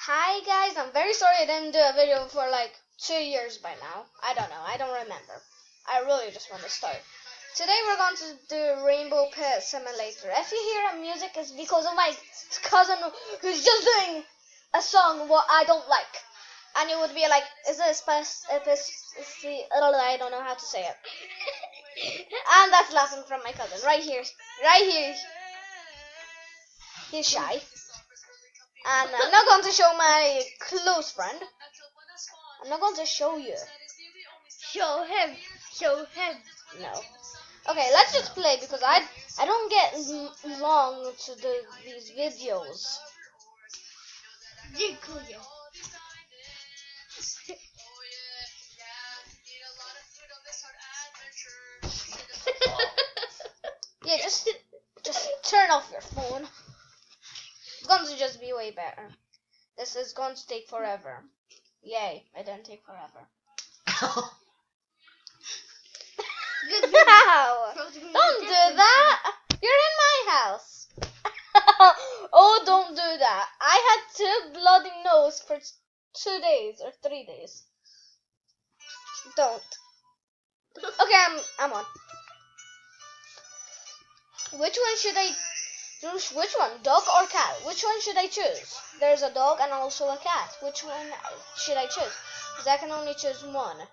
Hi guys, I'm very sorry I didn't do a video for like 2 years by now. I don't know, I don't remember. I really just want to start. Today we're going to do Rainbow Pit Simulator. If you hear a music, it's because of my cousin who's just doing a song what I don't like. And you would be like, is this I don't know how to say it. And that's laughing from my cousin. Right here. He's shy. And I'm not going to show my close friend. I'm not going to show you. Show him. No. Okay, let's just play because I don't get long to do these videos. Dziękuję. Yeah, just turn off your phone. It's going to just be way better. This is going to take forever. Yay, it didn't take forever. Ow! Don't do that! You're in my house. Oh, don't do that. I had 2 bloody nose for 2 days or 3 days. Don't. Okay, I'm on. Which one should I choose? Which one, dog or cat? Which one should I choose? There's a dog and also a cat. Which one should I choose? Because I can only choose one.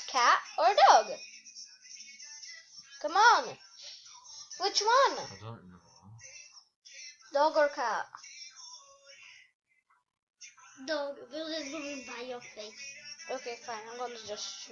Cat or dog? Come on. Which one? I don't know. Dog or cat? Dog, will this woman by your face? Okay, fine. I'm going to just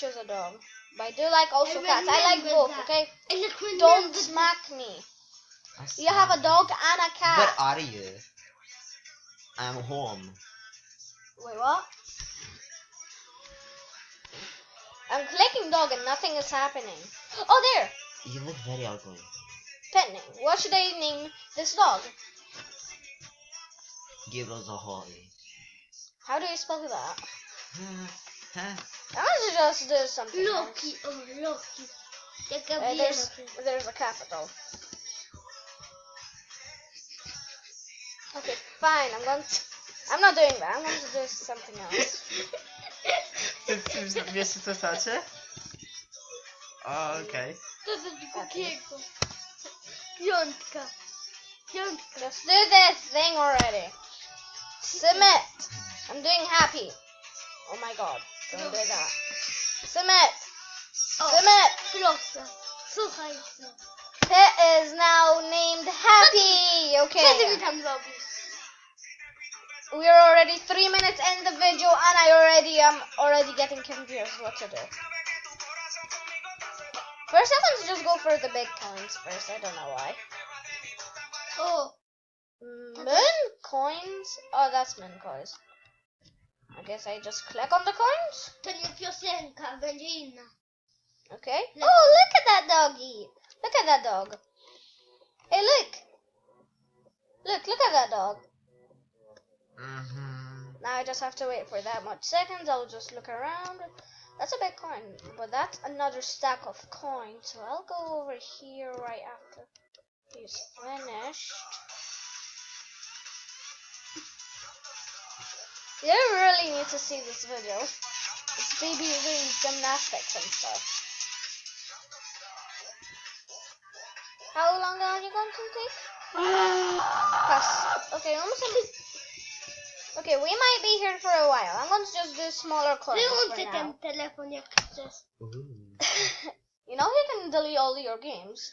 choose a dog. But I do like also cats. I like both, that. okay? And look, Don't smack me. You have a dog and a cat. Where are you? I'm home. Wait, what? I'm clicking dog and nothing is happening. Oh, there! You look very ugly. Pet name. What should I name this dog? Give us a holly. How do you spell that? Huh? I'm gonna just do something else. Loki, oh Loki. Jaka biela. There's a capital. Okay, fine. I'm not doing that. I'm going to do something else. Wiesz co to znaczy? Okej. To coś głupiego. Piątka. Just do this thing already. Submit. I'm doing happy. Oh my god. Don't do that. Submit. O, Submit. proszę. Słuchaj. Pit is now named Happy. Co ty mi Okay. tam robisz? We're already 3 minutes in the video and I am already getting confused what to do. First I want to just go for the big coins first. I don't know why. O, Moon coins? Oh, that's moon coins. I guess I just click on the coins. to nie piosenka, będzie inna. Okay. Oh, look at that doggy. Look at that dog. Hey, look. Look at that dog. Now I just have to wait for that much seconds. I'll just look around. That's a big coin, but that's another stack of coins. So I'll go over here right after he's finished. You really need to see this video. It's baby doing gymnastics and stuff. How long are you going to take? Pass. Okay, almost. Okay, we might be here for a while. I'm going to just do smaller coins for Wyłączę now. ten telefon jak chcesz. You know you can delete all your games.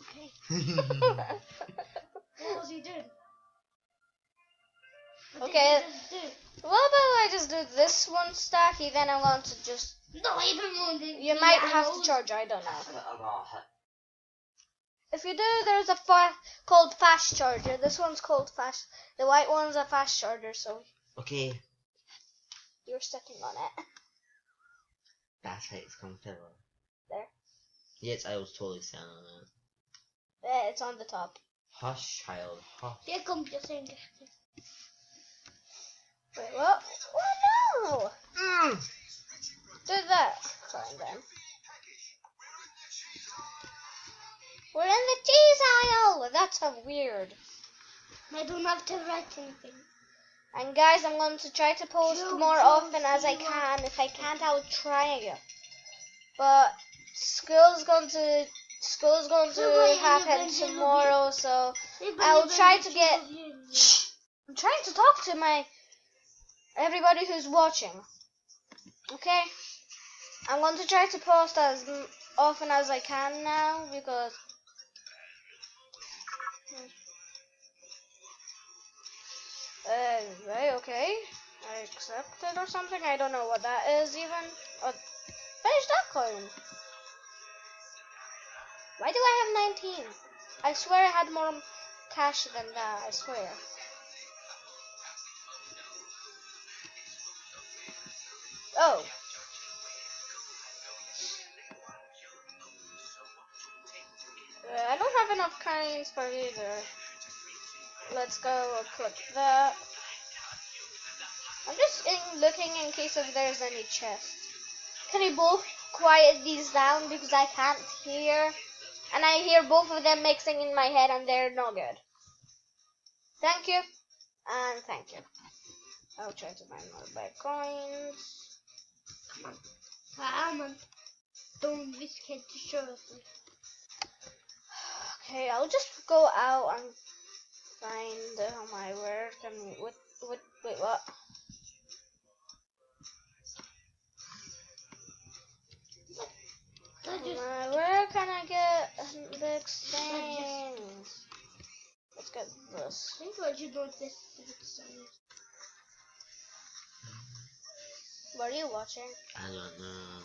Okay. What was he doing? Okay. What about I just do this one stacky, then I'm going to just... No, even You might have to charge, I don't know. If you do, there's a called fast charger. This one's called fast. The white one's a fast charger, so Okay. you're sitting on it. That's how it's comfortable. There. Yes, I was totally standing on it. Yeah, it's on the top. Hush, child. Hush. Jaką piosenkę chcesz? Wait, what? Oh no! Do that. Fine then. We're in the cheese Well, that's weird. I don't have to write anything. And guys, I'm going to try to post Joe, more Joe, often as I you can. If I can't, I'll try again. But school's going to happen tomorrow, so I'll try to get. I'm trying to talk to everybody who's watching. Okay, I'm going to try to post as often as I can now because. Right, okay. I accept it or something. I don't know what that is even. Oh, finish that coin. Why do I have 19? I swear I had more cash than that. I swear. Oh. I don't have enough coins for either. Let's go click that. I'm just looking in case if there's any chest. Can you both quiet these down because I can't hear? And I hear both of them mixing in my head and they're no good. Thank you. And thank you. I'll try to find more bad coins. Come on. Don't be scared to show us. Okay, I'll just go out and find my work and wait, what? Where can I get the exchange? Let's get this. I think what you do this. What are you watching? I don't know.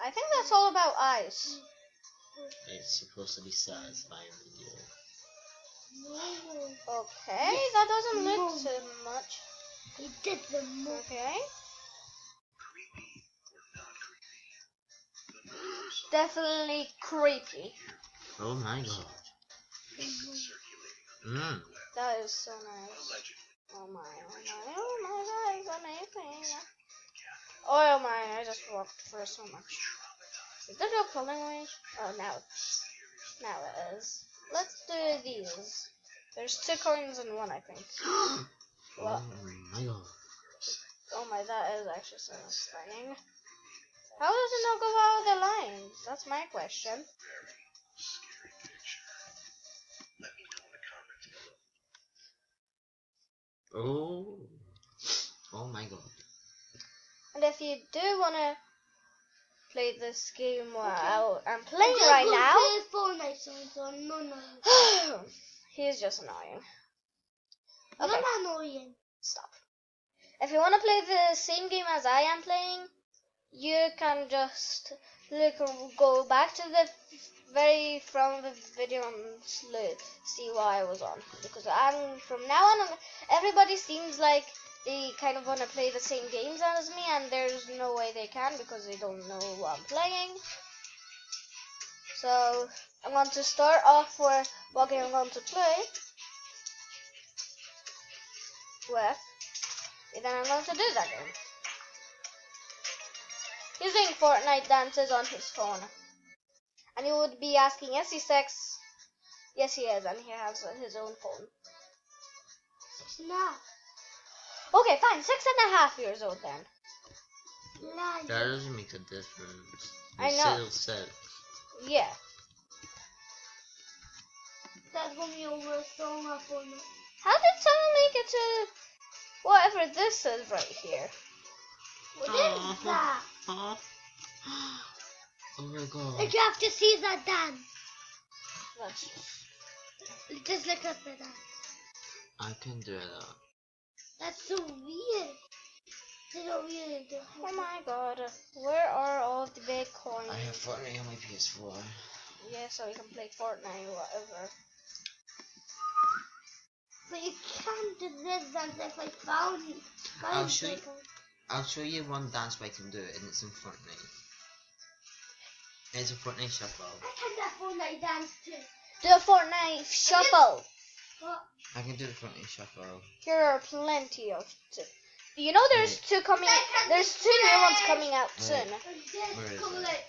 I think that's all about ice. It's supposed to be satisfying video. Okay, that doesn't look too much. He did the move. Okay. Definitely creepy. Oh my god. That is so nice. Oh my that is amazing. Oh my, I just walked for so much. Is that a pulling away? Oh, now it is. Let's do these. There's 2 coins in one, I think. What? Oh my god. Oh my, that is actually so exciting. How does it not go out of the lines? That's my question. Oh. Oh my god. And if you do want to play this game while I'm playing right now, Fortnite, so no. he's just annoying. You're Okay, not annoying. stop. If you want to play the same game as I am playing, you can just go back to the very front of the video and see what I was on. Because from now on, everybody seems like they kind of want to play the same games as me, and there's no way they can because they don't know what I'm playing. So I'm going to start off with what game I'm going to play with, and then I'm going to do that game. He's doing Fortnite dances on his phone. And you would be asking, is he 6? Yes, he is, and he has his own phone. 6.5. Okay, fine, 6.5 years old then. That doesn't make a difference. I know. Still 6. Yeah. That's when we over strong up on it. How did someone make it to whatever this is right here? What is that? Oh my god. Like you have to see that dance. Let's Just look at the dance. I can do that. That's so weird. It's so weird. Oh my god, where are all the big coins? I have Fortnite on my PS4. Yeah, so we can play Fortnite or whatever. But you can't do this dance if I found it. I'll show you one dance where I can do it, and it's in Fortnite. It's a Fortnite shuffle. I can do a Fortnite dance too. Do a Fortnite shuffle. What? I can do the Fortnite shuffle. Here are plenty of two. You know there's 2 coming. There's 2 new ones coming out soon. Where is it?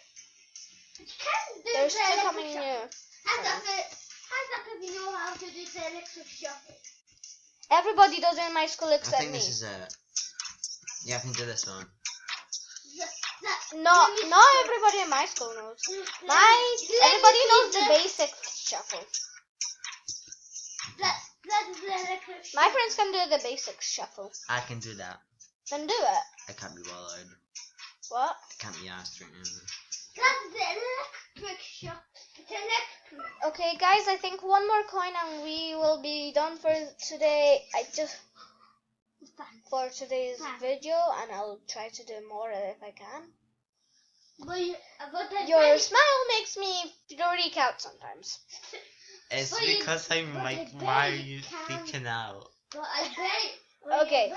There's 2 coming new. And that's it. like if you know how to do the electric shuffle. Everybody does it in my school I except think me. this is it. Yeah, I can do this one. Not everybody in my school knows. Everybody knows the basic shuffle. My friends can do the basic shuffle. I can do that. Then do it. I can't be bothered. What? I can't be asked right now. That's the electric shuffle. It's electric. Okay, guys, I think one more coin and we will be done for today. For today's video, and I'll try to do more if I can. Your smile makes me freak out sometimes. It's But because I'm but like, the why are baby you can't- freaking out? But I bet. Okay.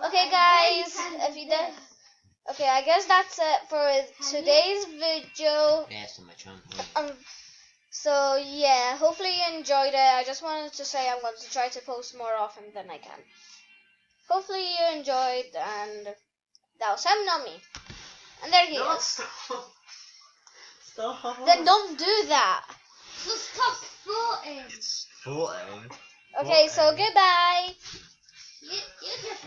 Okay, guys, if you did. Okay, I guess that's it for today's video. Yes, on my channel. So yeah, hopefully you enjoyed it. I just wanted to say I'm going to try to post more often than I can. Hopefully you enjoyed, and that was Sam Nummy. And there he is. Stop. Then don't do that. So stop floating. It's floating. Okay, so goodbye. You just.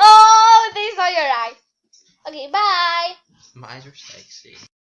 Oh, they saw your eye. Okay, bye. My eyes are sexy.